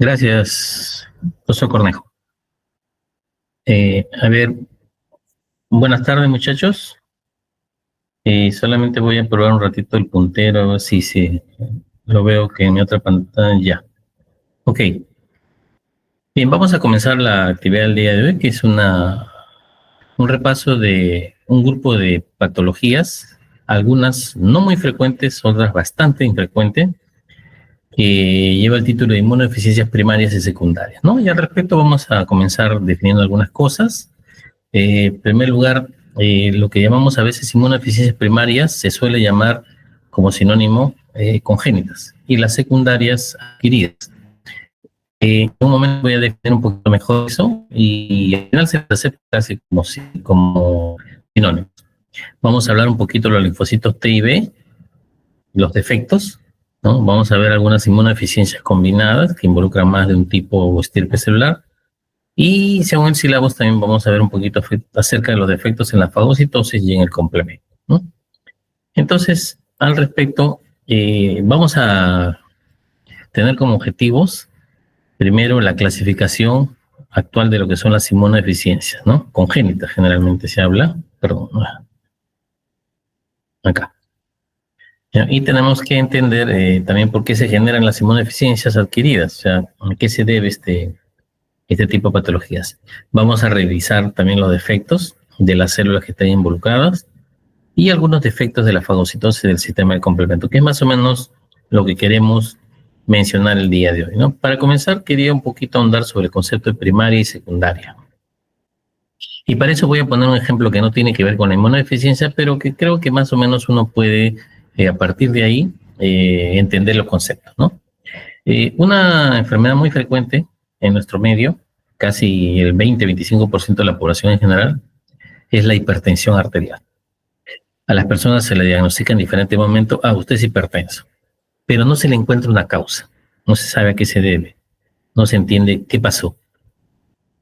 Gracias, profesor Cornejo. A ver, buenas tardes, muchachos. Solamente voy a probar un ratito el puntero, a ver si lo veo que en mi otra pantalla. Ok. Bien, vamos a comenzar la actividad del día de hoy, que es un repaso de un grupo de patologías, algunas no muy frecuentes, otras bastante infrecuentes, que lleva el título de inmunodeficiencias primarias y secundarias, ¿no? Y al respecto vamos a comenzar definiendo algunas cosas. En primer lugar, lo que llamamos a veces inmunodeficiencias primarias se suele llamar como sinónimo congénitas y las secundarias adquiridas. En un momento voy a definir un poquito mejor eso y al final se acepta casi como sinónimos. Vamos a hablar un poquito de los linfocitos T y B, los defectos, ¿no? Vamos a ver algunas inmunodeficiencias combinadas que involucran más de un tipo o estirpe celular. Y según el sílabus también vamos a ver un poquito acerca de los defectos en la fagocitosis y en el complemento, ¿no? Entonces, al respecto, vamos a tener como objetivos, primero, la clasificación actual de lo que son las inmunodeficiencias, ¿no? Congénitas generalmente se habla, perdón, acá. Y tenemos que entender también por qué se generan las inmunodeficiencias adquiridas, o sea, a qué se debe este tipo de patologías. Vamos a revisar también los defectos de las células que están involucradas y algunos defectos de la fagocitosis del sistema de complemento, que es más o menos lo que queremos mencionar el día de hoy, ¿no? Para comenzar, quería un poquito ahondar sobre el concepto de primaria y secundaria. Y para eso voy a poner un ejemplo que no tiene que ver con la inmunodeficiencia, pero que creo que más o menos uno puede, a partir de ahí, entender los conceptos, ¿no? Una enfermedad muy frecuente en nuestro medio, casi el 20-25% de la población en general, es la hipertensión arterial. A las personas se le diagnostica en diferentes momentos, usted es hipertenso, pero no se le encuentra una causa, no se sabe a qué se debe, no se entiende qué pasó.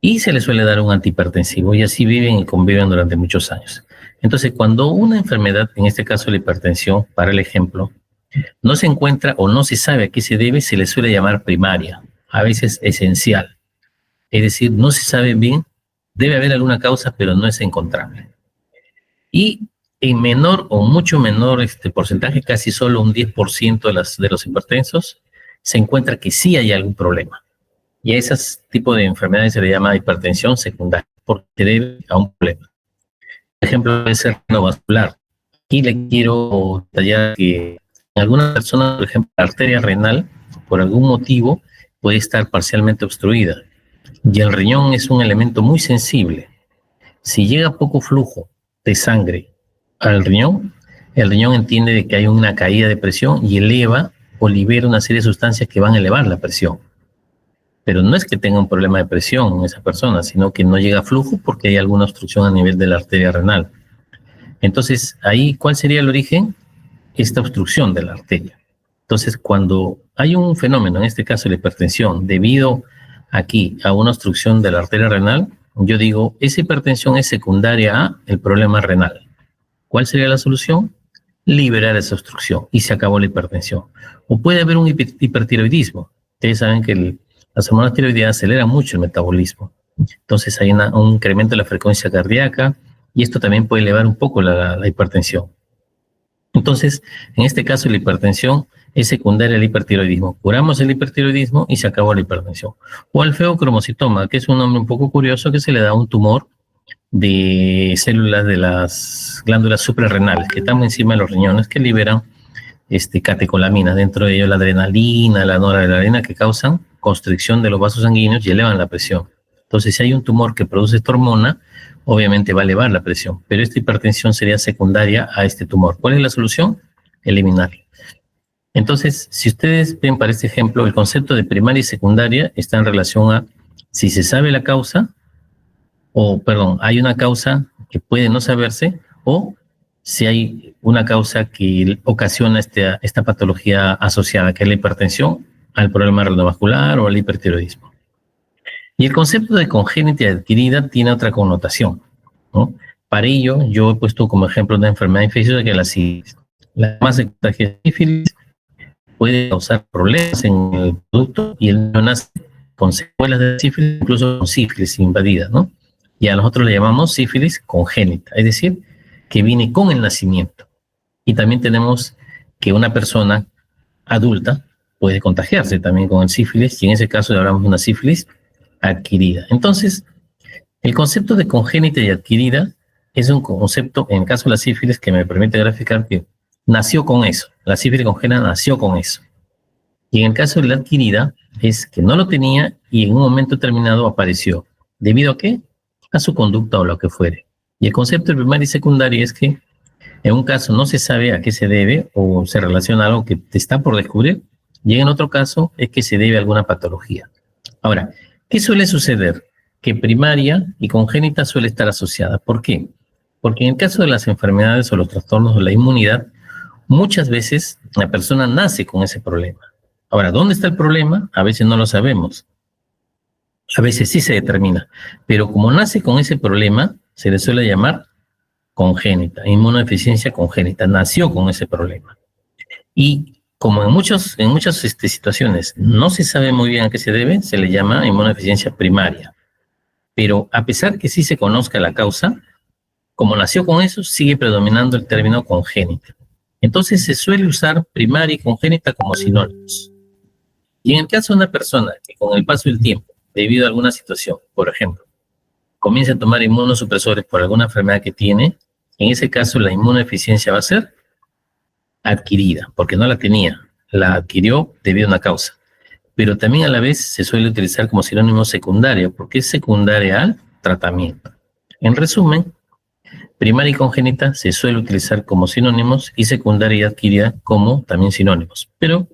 Y se le suele dar un antihipertensivo y así viven y conviven durante muchos años. Entonces, cuando una enfermedad, en este caso la hipertensión, para el ejemplo, no se encuentra o no se sabe a qué se debe, se le suele llamar primaria, a veces esencial. Es decir, no se sabe bien, debe haber alguna causa, pero no es encontrable. Y en menor o mucho menor porcentaje, casi solo un 10% de los hipertensos, se encuentra que sí hay algún problema. Y a ese tipo de enfermedades se le llama hipertensión secundaria, porque se debe a un problema. Por ejemplo, puede ser renovascular. Aquí le quiero detallar que en algunas personas, por ejemplo, la arteria renal, por algún motivo, puede estar parcialmente obstruida. Y el riñón es un elemento muy sensible. Si llega poco flujo de sangre al riñón, el riñón entiende de que hay una caída de presión y eleva o libera una serie de sustancias que van a elevar la presión. Pero no es que tenga un problema de presión esa persona, sino que no llega flujo porque hay alguna obstrucción a nivel de la arteria renal. Entonces, ahí, ¿cuál sería el origen? Esta obstrucción de la arteria. Entonces, cuando hay un fenómeno, en este caso la hipertensión, debido aquí a una obstrucción de la arteria renal, yo digo, esa hipertensión es secundaria a el problema renal. ¿Cuál sería la solución? Liberar esa obstrucción y se acabó la hipertensión. O puede haber un hipertiroidismo. Ustedes saben que las hormonas tiroideas aceleran mucho el metabolismo. Entonces hay un incremento de la frecuencia cardíaca y esto también puede elevar un poco la hipertensión. Entonces, en este caso, la hipertensión es secundaria al hipertiroidismo. Curamos el hipertiroidismo y se acabó la hipertensión. O al feocromocitoma, que es un nombre un poco curioso que se le da a un tumor de células de las glándulas suprarrenales que están encima de los riñones que liberan catecolaminas, dentro de ello la adrenalina, la noradrenalina, que causan constricción de los vasos sanguíneos y elevan la presión. Entonces, si hay un tumor que produce esta hormona, obviamente va a elevar la presión, pero esta hipertensión sería secundaria a este tumor. ¿Cuál es la solución? Eliminarlo. Entonces, si ustedes ven para este ejemplo, el concepto de primaria y secundaria está en relación a si se sabe la causa, hay una causa que puede no saberse, o si hay una causa que ocasiona esta patología asociada, que es la hipertensión, al problema renovascular o al hipertiroidismo. Y el concepto de congénita y adquirida tiene otra connotación, ¿no? Para ello, yo he puesto como ejemplo una enfermedad infecciosa que es la sífilis. La más sífilis puede causar problemas en el producto y el niño nace con secuelas de sífilis, incluso con sífilis invadida, ¿no? Y a nosotros le llamamos sífilis congénita, es decir, que viene con el nacimiento. Y también tenemos que una persona adulta puede contagiarse también con el sífilis, y en ese caso hablamos de una sífilis adquirida. Entonces, el concepto de congénita y adquirida es un concepto, en el caso de la sífilis, que me permite graficar que nació con eso. La sífilis congénita nació con eso. Y en el caso de la adquirida, es que no lo tenía y en un momento determinado apareció. ¿Debido a qué? A su conducta o lo que fuere. Y el concepto de primaria y secundaria es que en un caso no se sabe a qué se debe o se relaciona a algo que te está por descubrir, y en otro caso es que se debe a alguna patología. Ahora, ¿qué suele suceder? Que primaria y congénita suele estar asociada. ¿Por qué? Porque en el caso de las enfermedades o los trastornos de la inmunidad, muchas veces la persona nace con ese problema. Ahora, ¿dónde está el problema? A veces no lo sabemos. A veces sí se determina. Pero como nace con ese problema, se le suele llamar congénita, inmunodeficiencia congénita, nació con ese problema. Y como en muchas situaciones no se sabe muy bien a qué se debe, se le llama inmunodeficiencia primaria. Pero a pesar que sí se conozca la causa, como nació con eso, sigue predominando el término congénita. Entonces se suele usar primaria y congénita como sinónimos. Y en el caso de una persona que con el paso del tiempo, debido a alguna situación, por ejemplo, comienza a tomar inmunosupresores por alguna enfermedad que tiene, en ese caso la inmunodeficiencia va a ser adquirida, porque no la tenía, la adquirió debido a una causa. Pero también a la vez se suele utilizar como sinónimo secundario, porque es secundaria al tratamiento. En resumen, primaria y congénita se suele utilizar como sinónimos y secundaria y adquirida como también sinónimos. Pero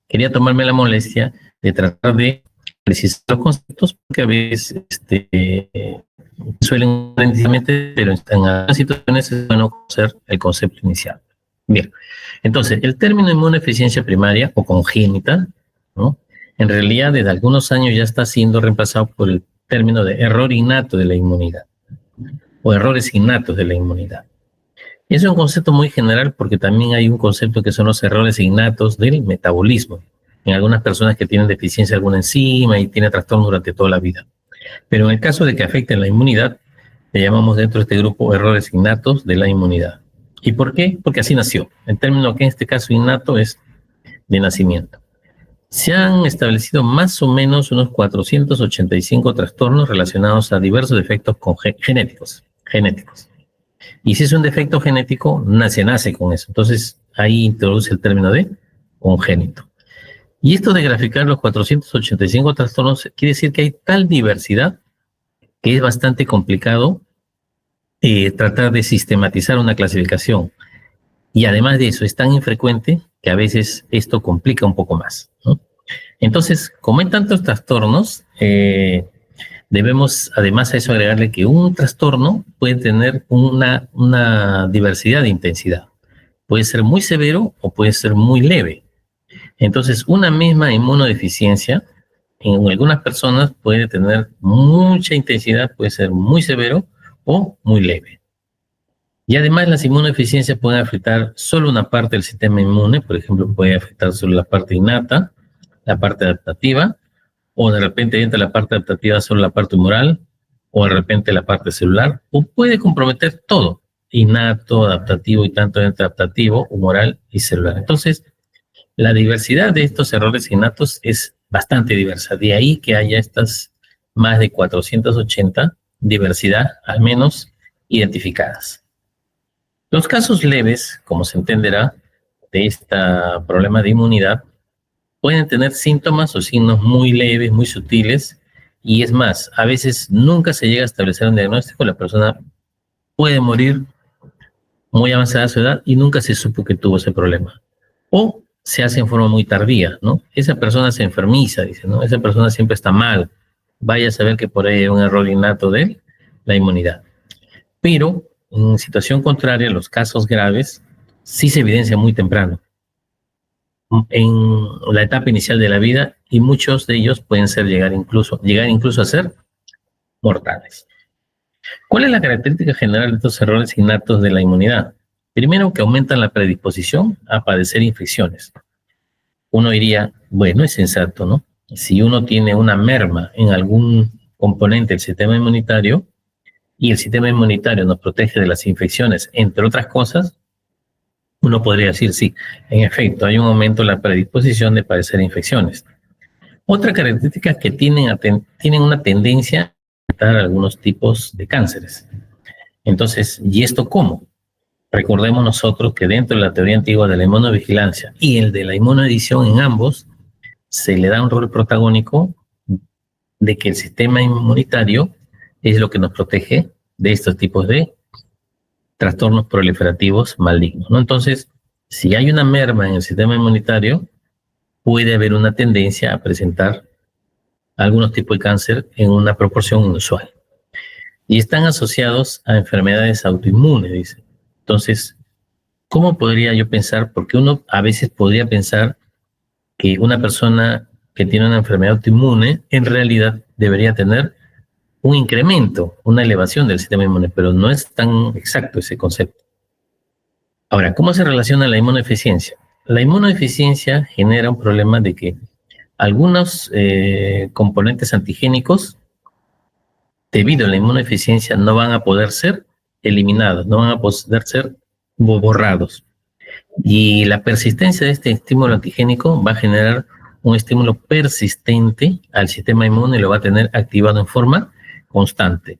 quería tomarme la molestia de tratar de precisar los conceptos, porque a veces suelen precisamente, pero en algunas situaciones es bueno conocer el concepto inicial. Bien, entonces, el término inmunodeficiencia primaria o congénita, ¿no? En realidad, desde algunos años ya está siendo reemplazado por el término de error innato de la inmunidad o errores innatos de la inmunidad. Es un concepto muy general porque también hay un concepto que son los errores innatos del metabolismo. En algunas personas que tienen deficiencia de alguna enzima y tienen trastornos durante toda la vida. Pero en el caso de que afecten la inmunidad, le llamamos dentro de este grupo errores innatos de la inmunidad. ¿Y por qué? Porque así nació. El término que en este caso innato es de nacimiento. Se han establecido más o menos unos 485 trastornos relacionados a diversos defectos genéticos. Y si es un defecto genético, nace con eso. Entonces, ahí introduce el término de congénito. Y esto de graficar los 485 trastornos quiere decir que hay tal diversidad que es bastante complicado tratar de sistematizar una clasificación. Y además de eso, es tan infrecuente que a veces esto complica un poco más, ¿no? Entonces, como hay tantos trastornos, debemos además a eso agregarle que un trastorno puede tener una diversidad de intensidad. Puede ser muy severo o puede ser muy leve. Entonces, una misma inmunodeficiencia en algunas personas puede tener mucha intensidad, puede ser muy severo o muy leve. Y además las inmunodeficiencias pueden afectar solo una parte del sistema inmune, por ejemplo, puede afectar solo la parte innata, la parte adaptativa, o de repente entra la parte adaptativa solo la parte humoral, o de repente la parte celular, o puede comprometer todo, innato, adaptativo y tanto entre adaptativo, humoral y celular. Entonces, la diversidad de estos errores innatos es bastante diversa, de ahí que haya estas más de 480 diversidad, al menos, identificadas. Los casos leves, como se entenderá, de este problema de inmunidad, pueden tener síntomas o signos muy leves, muy sutiles, y es más, a veces nunca se llega a establecer un diagnóstico, la persona puede morir muy avanzada a su edad y nunca se supo que tuvo ese problema. O se hace en forma muy tardía, ¿no? Esa persona se enfermiza, dice, ¿no? Esa persona siempre está mal. Vaya a saber que por ahí hay un error innato de la inmunidad. Pero en situación contraria, los casos graves sí se evidencia muy temprano, en la etapa inicial de la vida, y muchos de ellos pueden llegar incluso a ser mortales. ¿Cuál es la característica general de estos errores innatos de la inmunidad? Primero, que aumentan la predisposición a padecer infecciones. uno diría, bueno, es sensato, ¿no? Si uno tiene una merma en algún componente del sistema inmunitario y el sistema inmunitario nos protege de las infecciones, entre otras cosas, uno podría decir, sí, en efecto, hay un aumento en la predisposición de padecer infecciones. Otra característica es que tienen una tendencia a tratar algunos tipos de cánceres. Entonces, ¿y esto cómo? Recordemos nosotros que dentro de la teoría antigua de la inmunovigilancia y el de la inmunoedición, en ambos se le da un rol protagónico de que el sistema inmunitario es lo que nos protege de estos tipos de trastornos proliferativos malignos, ¿no? Entonces, si hay una merma en el sistema inmunitario, puede haber una tendencia a presentar algunos tipos de cáncer en una proporción inusual. Y están asociados a enfermedades autoinmunes, dice. Entonces, ¿cómo podría yo pensar? Porque uno a veces podría pensar que una persona que tiene una enfermedad autoinmune en realidad debería tener un incremento, una elevación del sistema inmune, pero no es tan exacto ese concepto. Ahora, ¿cómo se relaciona la inmunodeficiencia? La inmunodeficiencia genera un problema de que algunos componentes antigénicos, debido a la inmunodeficiencia, no van a poder ser eliminados, no van a poder ser borrados. Y la persistencia de este estímulo antigénico va a generar un estímulo persistente al sistema inmune y lo va a tener activado en forma constante.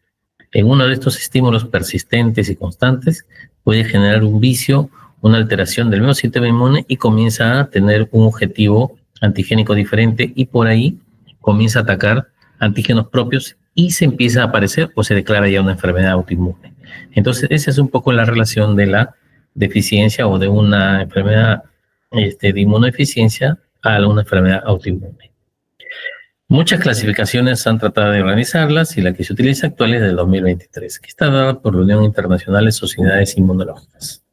En uno de estos estímulos persistentes y constantes puede generar un vicio, una alteración del mismo sistema inmune y comienza a tener un objetivo antigénico diferente y por ahí comienza a atacar antígenos propios y se empieza a aparecer o se declara ya una enfermedad autoinmune. Entonces, esa es un poco la relación de la deficiencia o de una enfermedad de inmunodeficiencia a una enfermedad autoinmune. Muchas clasificaciones han tratado de organizarlas y la que se utiliza actual es del 2023, que está dada por la Unión Internacional de Sociedades Inmunológicas.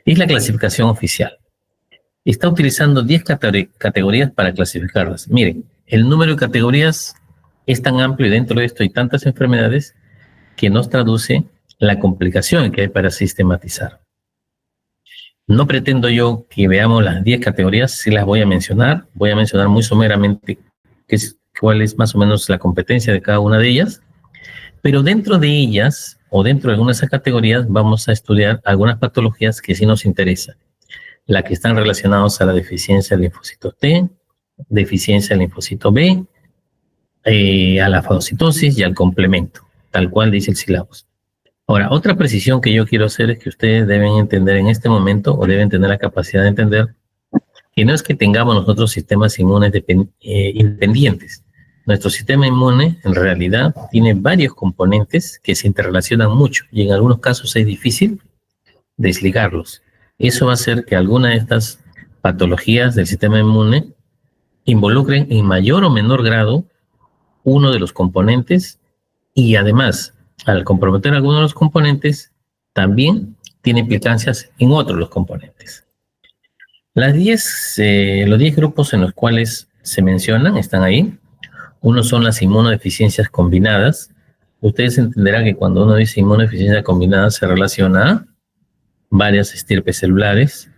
Es la clasificación oficial. Está utilizando 10 categorías para clasificarlas. Miren, el número de categorías es tan amplio y dentro de esto hay tantas enfermedades que nos traduce la complicación que hay para sistematizar. No pretendo yo que veamos las 10 categorías, sí las voy a mencionar muy someramente cuál es más o menos la competencia de cada una de ellas, pero dentro de ellas o dentro de algunas de esas categorías vamos a estudiar algunas patologías que sí nos interesan, las que están relacionadas a la deficiencia del linfocito T, deficiencia del linfocito B, a la fagocitosis y al complemento, tal cual dice el sílabus. Ahora, otra precisión que yo quiero hacer es que ustedes deben entender en este momento, o deben tener la capacidad de entender, que no es que tengamos nosotros sistemas inmunes independientes. Nuestro sistema inmune, en realidad, tiene varios componentes que se interrelacionan mucho, y en algunos casos es difícil desligarlos. Eso va a hacer que algunas de estas patologías del sistema inmune involucren en mayor o menor grado uno de los componentes y además, al comprometer algunos de los componentes, también tiene implicancias en otros de los componentes. Los 10 grupos en los cuales se mencionan están ahí. Uno son las inmunodeficiencias combinadas. Ustedes entenderán que cuando uno dice inmunodeficiencia combinada se relaciona a varias estirpes celulares.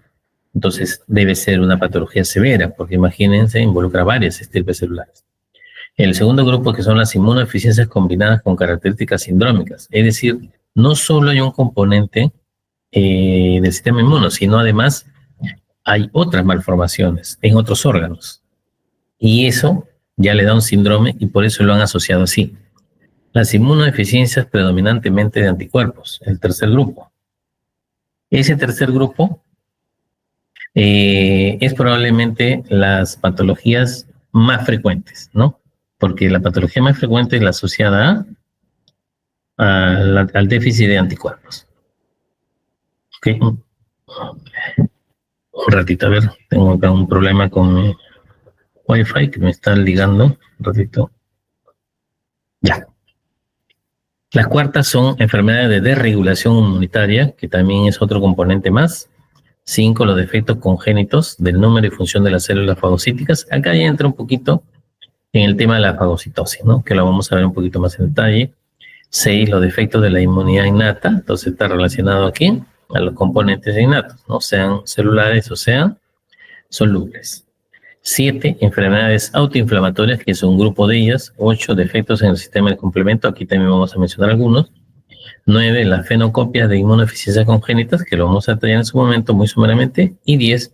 Entonces debe ser una patología severa, porque imagínense, involucra varias estirpes celulares. El segundo grupo, que son las inmunodeficiencias combinadas con características sindrómicas, es decir, no solo hay un componente del sistema inmuno, sino además hay otras malformaciones en otros órganos. Y eso ya le da un síndrome y por eso lo han asociado así. Las inmunodeficiencias predominantemente de anticuerpos, el tercer grupo. Ese tercer grupo es probablemente las patologías más frecuentes, ¿no? Porque la patología más frecuente es la asociada al déficit de anticuerpos. Okay. Un ratito, a ver, tengo acá un problema con mi Wi-Fi que me está ligando. Un ratito. Ya. Las cuartas son enfermedades de desregulación inmunitaria, que también es otro componente más. 5, los defectos congénitos del número y función de las células fagocíticas. Acá ya entra un poquito en el tema de la fagocitosis, ¿no? Que lo vamos a ver un poquito más en detalle. 6, los defectos de la inmunidad innata. Entonces está relacionado aquí a los componentes innatos, ¿no? Sean celulares o sean solubles. 7, enfermedades autoinflamatorias, que es un grupo de ellas. 8, defectos en el sistema de complemento, aquí también vamos a mencionar algunos. 9, las fenocopias de inmunodeficiencias congénitas, que lo vamos a detallar en su momento muy sumeramente. Y 10,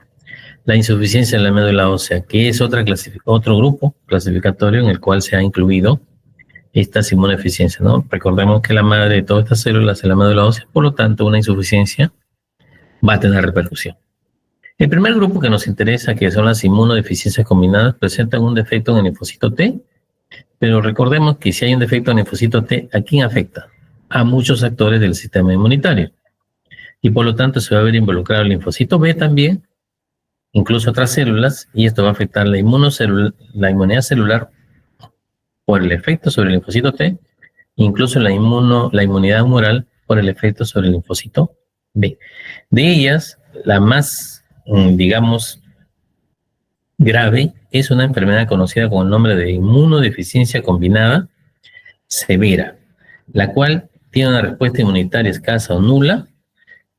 la insuficiencia de la médula ósea, que es otro grupo clasificatorio en el cual se ha incluido estas inmunodeficiencias, ¿no? Recordemos que la madre de todas estas células es la médula ósea, por lo tanto, una insuficiencia va a tener repercusión. El primer grupo que nos interesa, que son las inmunodeficiencias combinadas, presentan un defecto en el linfocito T, pero recordemos que si hay un defecto en el linfocito T, ¿a quién afecta? A muchos actores del sistema inmunitario. Y por lo tanto se va a ver involucrado el linfocito B también, incluso otras células, y esto va a afectar la inmunidad celular por el efecto sobre el linfocito T, incluso la inmunidad humoral por el efecto sobre el linfocito B. De ellas, la más, digamos, grave es una enfermedad conocida con el nombre de inmunodeficiencia combinada severa, la cual tiene una respuesta inmunitaria escasa o nula,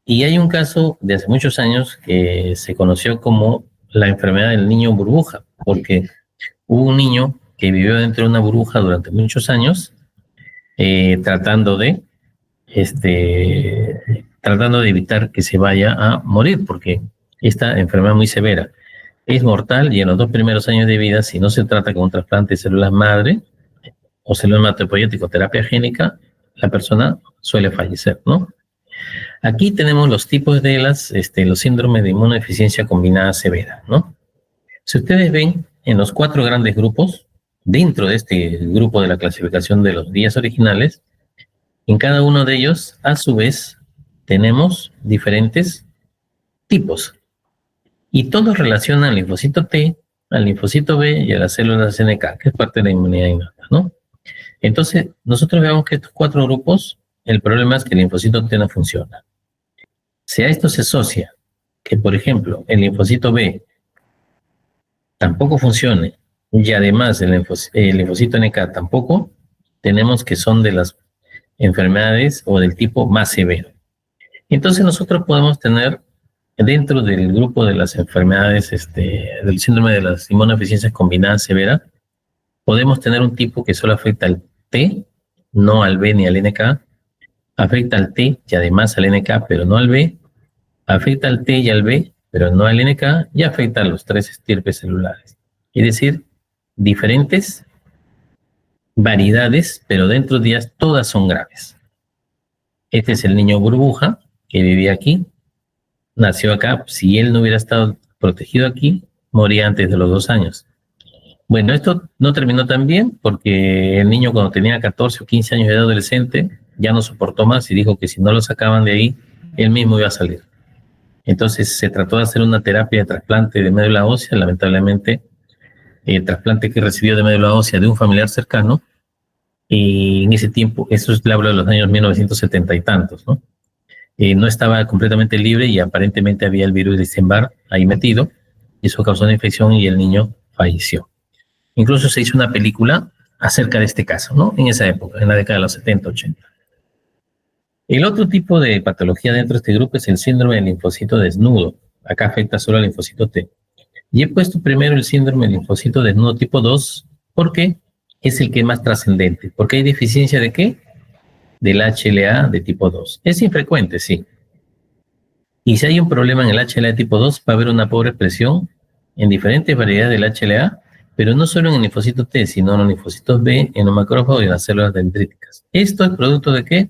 y hay un caso de hace muchos años que se conoció como la enfermedad del niño burbuja, porque hubo un niño que vivió dentro de una burbuja durante muchos años, tratando de evitar que se vaya a morir, porque esta enfermedad es muy severa. Es mortal y en los 2 primeros años de vida, si no se trata con un trasplante de células madre o células hematopoyéticas o terapia génica, la persona suele fallecer, ¿no? Aquí tenemos los tipos de los síndromes de inmunodeficiencia combinada severa, ¿no? Si ustedes ven en los 4 grandes grupos, dentro de este grupo de la clasificación de los 10 originales, en cada uno de ellos, a su vez, tenemos diferentes tipos. Y todos relacionan al linfocito T, al linfocito B y a las células NK, que es parte de la inmunidad innata, ¿no? Entonces, nosotros vemos que estos 4 grupos, el problema es que el linfocito T no funciona. Si a esto se asocia que, por ejemplo, el linfocito B tampoco funcione y además el linfocito NK tampoco, tenemos que son de las enfermedades o del tipo más severo. Entonces nosotros podemos tener dentro del grupo de las enfermedades del síndrome de las inmunodeficiencias combinadas severas, podemos tener un tipo que solo afecta al T, no al B ni al NK, afecta al T y además al NK, pero no al B, afecta al T y al B, pero no al NK, y afecta a los 3 estirpes celulares. Es decir, diferentes variedades, pero dentro de ellas todas son graves. Este es el niño burbuja que vivía aquí, nació acá. Si él no hubiera estado protegido aquí, moría antes de los 2 años. Bueno, esto no terminó tan bien porque el niño cuando tenía 14 o 15 años de edad adolescente ya no soportó más y dijo que si no lo sacaban de ahí, él mismo iba a salir. Entonces se trató de hacer una terapia de trasplante de médula ósea. Lamentablemente, el trasplante que recibió de médula ósea de un familiar cercano, y en ese tiempo, eso es, le hablo de los años 1970 y tantos, ¿no? No estaba completamente libre y aparentemente había el virus de Epstein-Barr ahí metido, y eso causó una infección y el niño falleció. Incluso se hizo una película acerca de este caso, ¿no? En esa época, en la década de los 70, 80. El otro tipo de patología dentro de este grupo es el síndrome del linfocito desnudo. Acá afecta solo al linfocito T. Y he puesto primero el síndrome del linfocito desnudo tipo 2, porque es el que es más trascendente. ¿Porque hay deficiencia de qué? Del HLA de tipo 2. Es infrecuente, sí. Y si hay un problema en el HLA de tipo 2, va a haber una pobre expresión en diferentes variedades del HLA, pero no solo en el linfocito T, sino en los linfocitos B, en los macrófagos y en las células dendríticas. ¿Esto es producto de qué?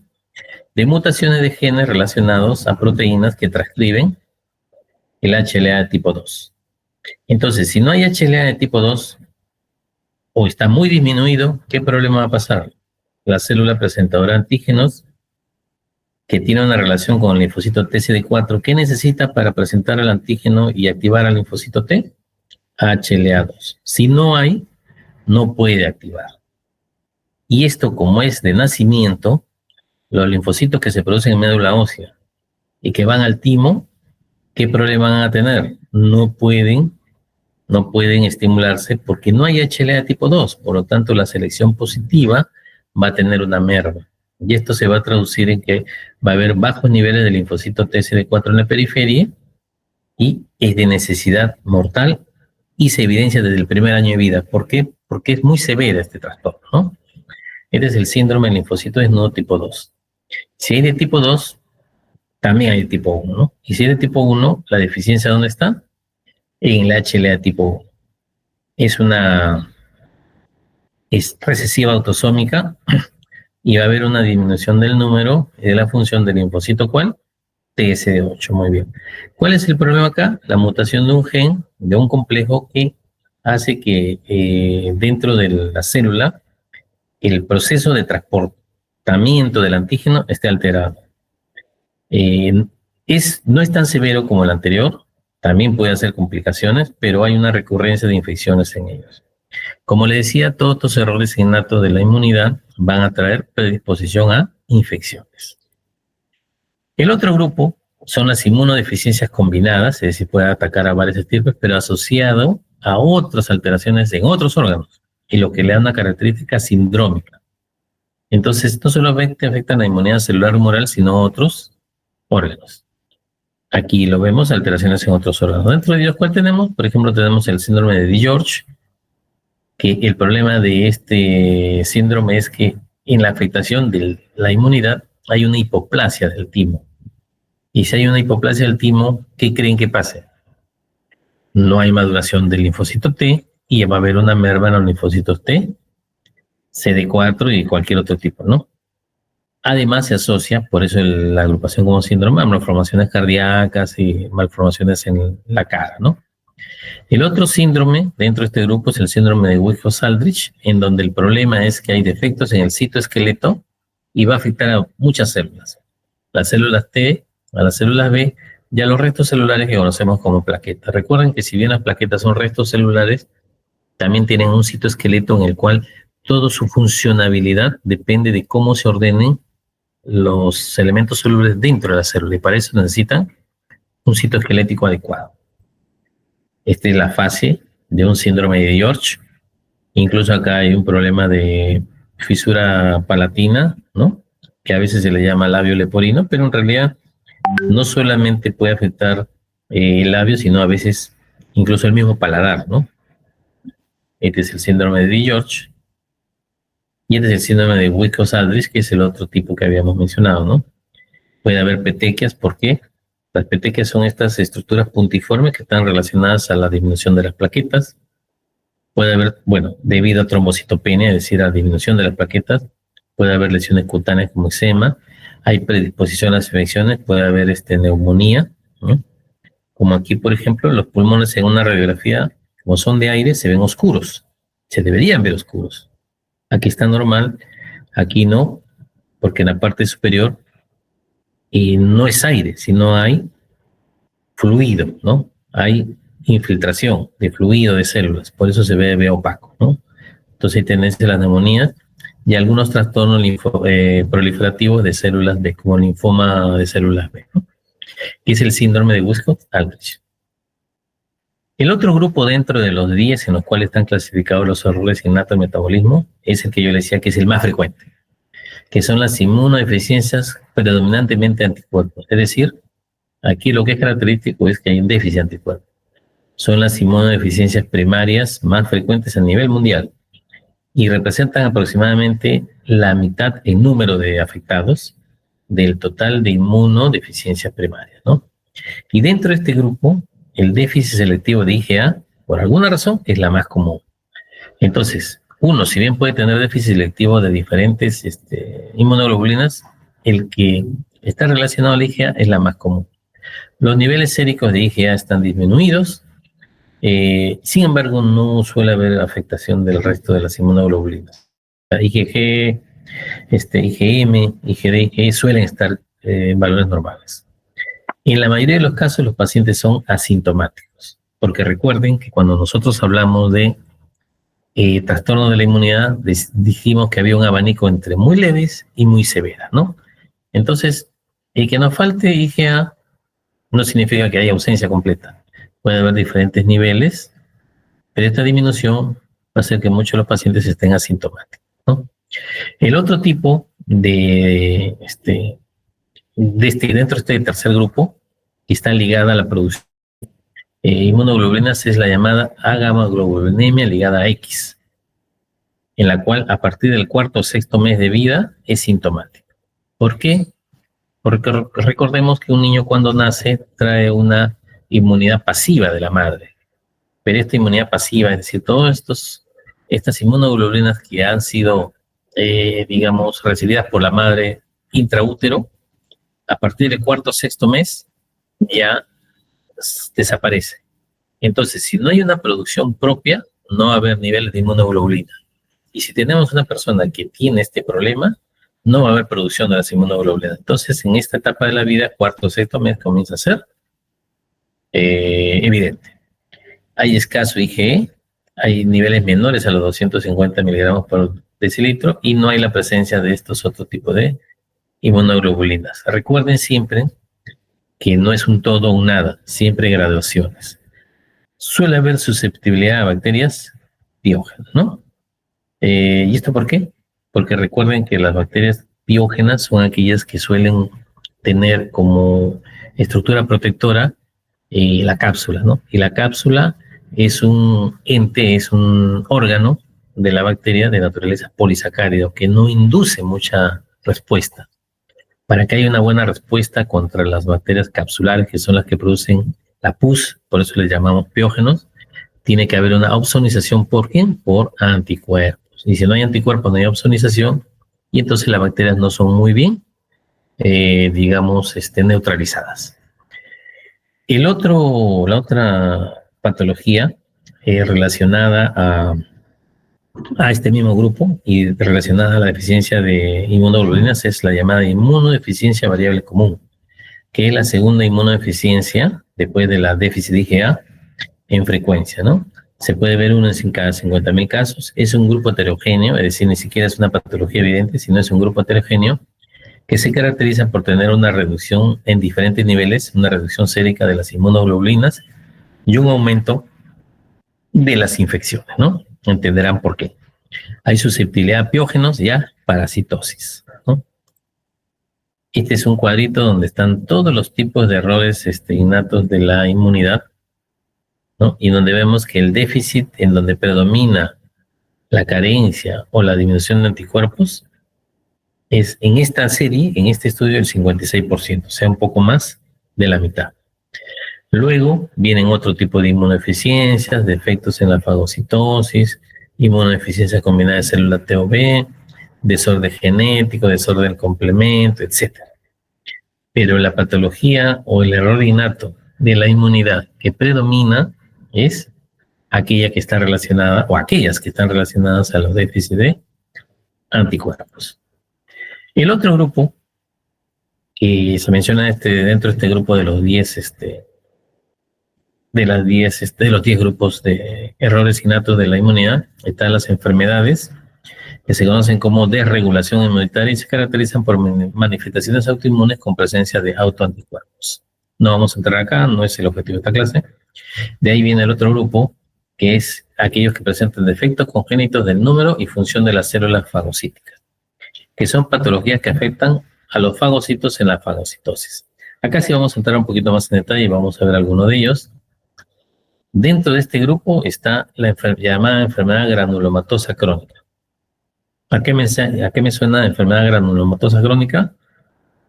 De mutaciones de genes relacionados a proteínas que transcriben el HLA de tipo 2. Entonces, si no hay HLA de tipo 2 o está muy disminuido, ¿qué problema va a pasar? La célula presentadora de antígenos, que tiene una relación con el linfocito TCD4, ¿qué necesita para presentar el antígeno y activar al linfocito T? HLA2. Si no hay, no puede activar. Y esto, como es de nacimiento, los linfocitos que se producen en médula ósea y que van al timo, ¿qué problema van a tener? No pueden estimularse porque no hay HLA de tipo 2, por lo tanto la selección positiva va a tener una merma. Y esto se va a traducir en que va a haber bajos niveles de linfocito TCD4 en la periferia y es de necesidad mortal y se evidencia desde el primer año de vida. ¿Por qué? Porque es muy severa este trastorno, ¿no? Este es el síndrome del linfocito desnudo tipo 2. Si hay de tipo 2, también hay de tipo 1, ¿no? Y si hay de tipo 1, la deficiencia ¿dónde está? En la HLA tipo 1. Es recesiva autosómica y va a haber una disminución del número de la función del linfocito, ¿cuál? TSD8, muy bien. ¿Cuál es el problema acá? La mutación de un gen, de un complejo que hace que dentro de la célula el proceso de transportamiento del antígeno esté alterado. Eh, no es tan severo como el anterior, también puede hacer complicaciones, pero hay una recurrencia de infecciones en ellos. Como le decía, todos estos errores innatos de la inmunidad van a traer predisposición a infecciones. El otro grupo son las inmunodeficiencias combinadas, es decir, puede atacar a varias estirpes, pero asociado a otras alteraciones en otros órganos, y lo que le da una característica sindrómica. Entonces, no solamente afectan la inmunidad celular humoral, sino otros órganos. Aquí lo vemos, alteraciones en otros órganos. Dentro de ellos, ¿cuál tenemos? Por ejemplo, tenemos el síndrome de DiGeorge, que el problema de este síndrome es que en la afectación de la inmunidad hay una hipoplasia del timo. Y si hay una hipoplasia del timo, ¿qué creen que pase? No hay maduración del linfocito T y va a haber una merma en los linfocitos T, CD4 y cualquier otro tipo, ¿no? Además se asocia, por eso la agrupación como síndrome, a malformaciones cardíacas y malformaciones en la cara, ¿no? El otro síndrome dentro de este grupo es el síndrome de Wickhoff-Aldrich, en donde el problema es que hay defectos en el citoesqueleto y va a afectar a muchas células. Las células T, a las células B y a los restos celulares que conocemos como plaquetas. Recuerden que si bien las plaquetas son restos celulares, también tienen un citoesqueleto en el cual toda su funcionabilidad depende de cómo se ordenen los elementos celulares dentro de la célula y para eso necesitan un citoesquelético adecuado. Esta es la fase de un síndrome de George. Incluso acá hay un problema de fisura palatina, ¿no? Que a veces se le llama labio leporino, pero en realidad no solamente puede afectar el labio, sino a veces incluso el mismo paladar, ¿no? Este es el síndrome de George. Y este es el síndrome de Wickhoff-Aldrich, que es el otro tipo que habíamos mencionado, ¿no? Puede haber petequias, ¿por qué? Las petequias son estas estructuras puntiformes que están relacionadas a la disminución de las plaquetas. Puede haber, bueno, debido a trombocitopenia, es decir, a disminución de las plaquetas, puede haber lesiones cutáneas como eczema, hay predisposición a las infecciones, puede haber neumonía, ¿no? Como aquí, por ejemplo, los pulmones en una radiografía, como son de aire, se ven oscuros, se deberían ver oscuros. Aquí está normal, aquí no, porque en la parte superior no es aire, sino hay fluido, ¿no? Hay infiltración de fluido de células, por eso se ve opaco, ¿no? Entonces hay tendencia a las neumonías y algunos trastornos proliferativos de células B, como linfoma de células B, ¿no? Que es el síndrome de Wickhoff-Aldrich. El otro grupo dentro de los 10 en los cuales están clasificados los errores innatos del metabolismo es el que yo le decía que es el más frecuente, que son las inmunodeficiencias predominantemente anticuerpos. Es decir, aquí lo que es característico es que hay un déficit de anticuerpos. Son las inmunodeficiencias primarias más frecuentes a nivel mundial y representan aproximadamente la mitad en número de afectados del total de inmunodeficiencias primarias, ¿no? Y dentro de este grupo, el déficit selectivo de IgA, por alguna razón, es la más común. Entonces, uno, si bien puede tener déficit selectivo de diferentes inmunoglobulinas, el que está relacionado a la IgA es la más común. Los niveles séricos de IgA están disminuidos, sin embargo, no suele haber afectación del resto de las inmunoglobulinas. IgG, IgM, IgD, IgE suelen estar en valores normales. En la mayoría de los casos, los pacientes son asintomáticos, porque recuerden que cuando nosotros hablamos de trastorno de la inmunidad, dijimos que había un abanico entre muy leves y muy severas, ¿no? Entonces, el que nos falte IgA no significa que haya ausencia completa. Puede haber diferentes niveles, pero esta disminución va a hacer que muchos de los pacientes estén asintomáticos, ¿no? El otro tipo dentro de este tercer grupo, que está ligada a la producción inmunoglobulinas es la llamada agammaglobulinemia ligada a X, en la cual a partir del cuarto o sexto mes de vida es sintomática. ¿Por qué? Porque recordemos que un niño cuando nace trae una inmunidad pasiva de la madre, pero esta inmunidad pasiva, es decir, estas inmunoglobulinas que han sido, digamos, recibidas por la madre intraútero, a partir del cuarto o sexto mes ya desaparece. Entonces, si no hay una producción propia, no va a haber niveles de inmunoglobulina. Y si tenemos una persona que tiene este problema, no va a haber producción de las inmunoglobulinas. Entonces, en esta etapa de la vida, cuarto o sexto mes, comienza a ser evidente. Hay escaso IgE, hay niveles menores a los 250 miligramos por decilitro y no hay la presencia de estos otros tipos de inmunoglobulinas. Recuerden siempre que no es un todo o un nada, siempre hay graduaciones. Suele haber susceptibilidad a bacterias piógenas, ¿no? ¿Y esto por qué? Porque recuerden que las bacterias piógenas son aquellas que suelen tener como estructura protectora la cápsula, ¿no? Y la cápsula es un ente, es un órgano de la bacteria de naturaleza polisacárido que no induce mucha respuesta. Para que haya una buena respuesta contra las bacterias capsulares, que son las que producen la pus, por eso les llamamos piógenos, tiene que haber una opsonización. ¿Por quién? Por anticuerpos. Y si no hay anticuerpos, no hay opsonización, y entonces las bacterias no son muy bien, digamos, neutralizadas. La otra patología relacionada a este mismo grupo y relacionada a la deficiencia de inmunoglobulinas es la llamada inmunodeficiencia variable común, que es la segunda inmunodeficiencia después de la déficit de IgA en frecuencia, ¿no? Se puede ver uno en cada 50.000 casos. Es un grupo heterogéneo, es decir, ni siquiera es una patología evidente, sino es un grupo heterogéneo que se caracteriza por tener una reducción en diferentes niveles, una reducción sérica de las inmunoglobulinas y un aumento de las infecciones, ¿no? Entenderán por qué. Hay susceptibilidad a piógenos y a parasitosis, ¿no? Este es un cuadrito donde están todos los tipos de errores innatos de la inmunidad, ¿no? Y donde vemos que el déficit, en donde predomina la carencia o la disminución de anticuerpos, es en esta serie, en este estudio, el 56%, o sea, un poco más de la mitad. Luego vienen otro tipo de inmunodeficiencias, defectos en la fagocitosis, inmunodeficiencia combinada de célula TOB, desorden genético, desorden del complemento, etc. Pero la patología o el error innato de la inmunidad que predomina es aquella que está relacionada, o aquellas que están relacionadas a los déficits de anticuerpos. El otro grupo que se menciona dentro de este grupo de los 10 de los 10 grupos de errores innatos de la inmunidad, están las enfermedades que se conocen como desregulación inmunitaria y se caracterizan por manifestaciones autoinmunes con presencia de autoanticuerpos. No vamos a entrar acá, no es el objetivo de esta clase. De ahí viene el otro grupo, que es aquellos que presentan defectos congénitos del número y función de las células fagocíticas, que son patologías que afectan a los fagocitos en la fagocitosis. Acá sí vamos a entrar un poquito más en detalle y vamos a ver algunos de ellos. Dentro de este grupo está la llamada enfermedad granulomatosa crónica. ¿A qué me suena enfermedad granulomatosa crónica?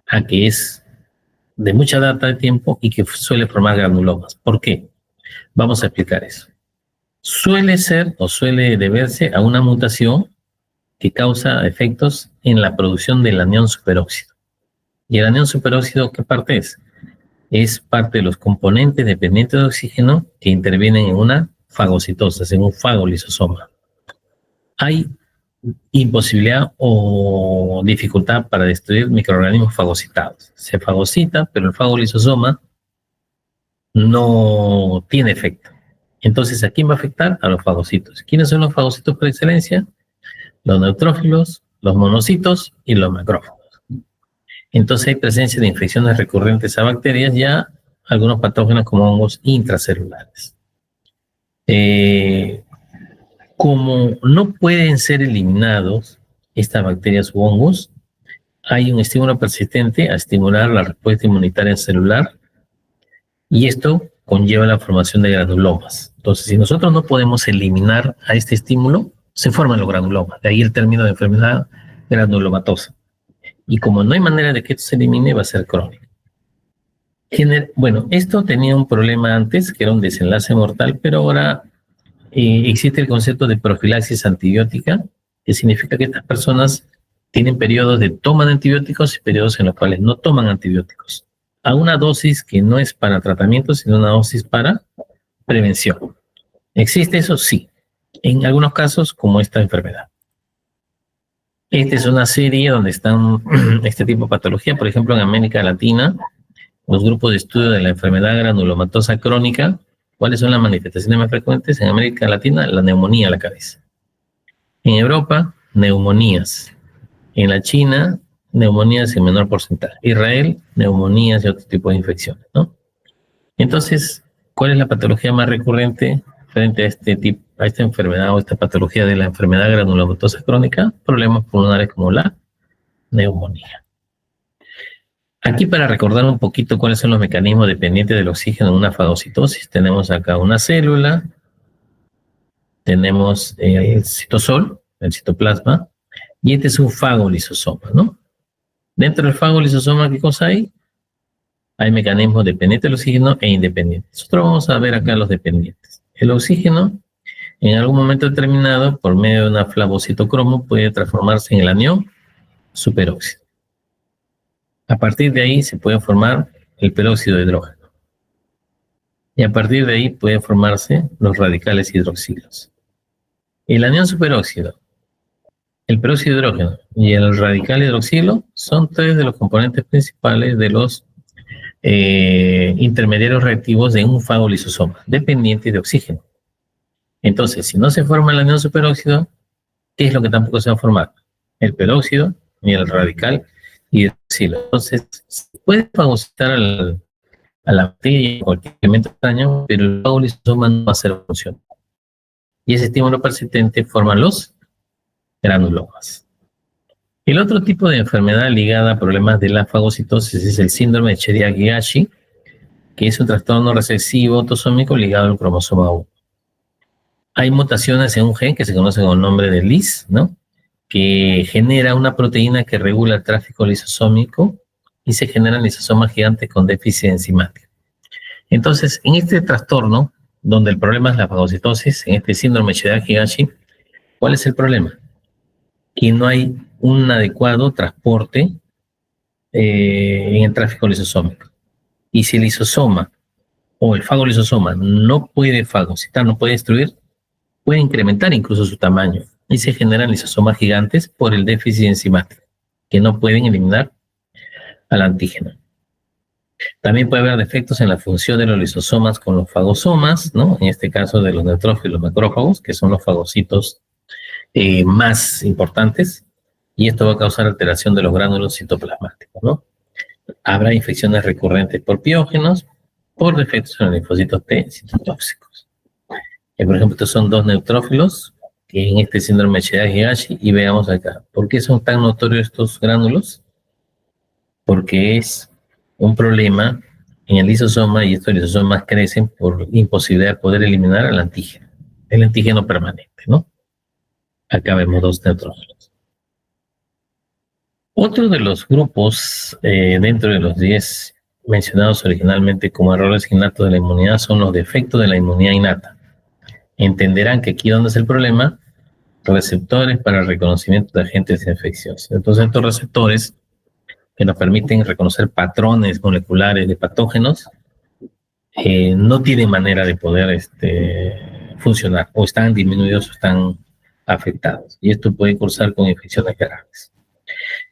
A que es de mucha data de tiempo y que suele formar granulomas. ¿Por qué? Vamos a explicar eso. Suele ser o suele deberse a una mutación que causa efectos en la producción del anión superóxido. ¿Y el anión superóxido qué parte es? Es parte de los componentes dependientes de oxígeno que intervienen en una fagocitosis, en un fagolisosoma. Hay imposibilidad o dificultad para destruir microorganismos fagocitados. Se fagocita, pero el fagolisosoma no tiene efecto. Entonces, ¿a quién va a afectar? A los fagocitos. ¿Quiénes son los fagocitos por excelencia? Los neutrófilos, los monocitos y los macrófagos. Entonces hay presencia de infecciones recurrentes a bacterias, ya algunos patógenos como hongos intracelulares. Como no pueden ser eliminados estas bacterias u hongos, hay un estímulo persistente a estimular la respuesta inmunitaria celular y esto conlleva la formación de granulomas. Entonces, si nosotros no podemos eliminar a este estímulo, se forman los granulomas. De ahí el término de enfermedad granulomatosa. Y como no hay manera de que esto se elimine, va a ser crónico. Bueno, esto tenía un problema antes, que era un desenlace mortal, pero ahora existe el concepto de profilaxis antibiótica, que significa que estas personas tienen periodos de toma de antibióticos y periodos en los cuales no toman antibióticos, a una dosis que no es para tratamiento, sino una dosis para prevención. ¿Existe eso? Sí. En algunos casos, como esta enfermedad. Esta es una serie donde están este tipo de patología. Por ejemplo, en América Latina, los grupos de estudio de la enfermedad granulomatosa crónica. ¿Cuáles son las manifestaciones más frecuentes? En América Latina, la neumonía a la cabeza. En Europa, neumonías. En la China, neumonías en menor porcentaje. Israel, neumonías y otro tipo de infecciones, ¿no? Entonces, ¿cuál es la patología más recurrente frente a esta enfermedad o esta patología de la enfermedad granulomatosa crónica? Problemas pulmonares como la neumonía. Aquí, para recordar un poquito cuáles son los mecanismos dependientes del oxígeno en una fagocitosis, tenemos acá una célula, tenemos el citosol, el citoplasma, y este es un fagolisosoma, ¿no? Dentro del fagolisosoma, ¿qué cosa hay? Hay mecanismos dependientes del oxígeno e independientes. Nosotros vamos a ver acá los dependientes. El oxígeno, en algún momento determinado, por medio de una flavocitocromo, puede transformarse en el anión superóxido. A partir de ahí se puede formar el peróxido de hidrógeno. Y a partir de ahí pueden formarse los radicales hidroxilos. El anión superóxido, el peróxido de hidrógeno y el radical hidroxilo son tres de los componentes principales de los intermediarios reactivos de un fagolisosoma, dependientes de oxígeno. Entonces, si no se forma el anión superóxido, ¿qué es lo que tampoco se va a formar? El peróxido y el radical hidroxilo. Entonces, se puede fagocitar a la bacteria o cualquier elemento extraño, pero el fagolisosoma no va a hacer función. Y ese estímulo persistente forma los granulomas. El otro tipo de enfermedad ligada a problemas de la fagocitosis es el síndrome de Chiari-Higashi, que es un trastorno recesivo autosómico ligado al cromosoma 1. Hay mutaciones en un gen que se conoce con el nombre de LIS, ¿no? Que genera una proteína que regula el tráfico lisosómico y se generan lisosomas gigantes con déficit enzimático. Entonces, en este trastorno, donde el problema es la fagocitosis, en este síndrome Chiari-Higashi, ¿cuál es el problema? Que no hay un adecuado transporte en el tráfico lisosómico. Y si el lisosoma o el fagolisosoma no puede fagocitar, no puede destruir, puede incrementar incluso su tamaño y se generan lisosomas gigantes por el déficit enzimático, que no pueden eliminar al antígeno. También puede haber defectos en la función de los lisosomas con los fagosomas, ¿no? En este caso de los neutrófilos macrófagos, que son los fagocitos más importantes, y esto va a causar alteración de los gránulos citoplasmáticos, ¿no? Habrá infecciones recurrentes por piógenos, por defectos en los linfocitos T citotóxicos. Por ejemplo, estos son dos neutrófilos que en este síndrome de Chiari-Higashi, y veamos acá. ¿Por qué son tan notorios estos gránulos? Porque es un problema en el lisosoma y estos lisosomas crecen por imposibilidad de poder eliminar al antígeno, el antígeno permanente, ¿no? Acá vemos dos neutrófilos. Otro de los grupos dentro de los 10 mencionados originalmente como errores innatos de la inmunidad son los defectos de la inmunidad innata. Entenderán que aquí donde es el problema, receptores para el reconocimiento de agentes infecciosos. Entonces estos receptores que nos permiten reconocer patrones moleculares de patógenos no tienen manera de poder funcionar, o están disminuidos o están afectados, y esto puede cursar con infecciones graves.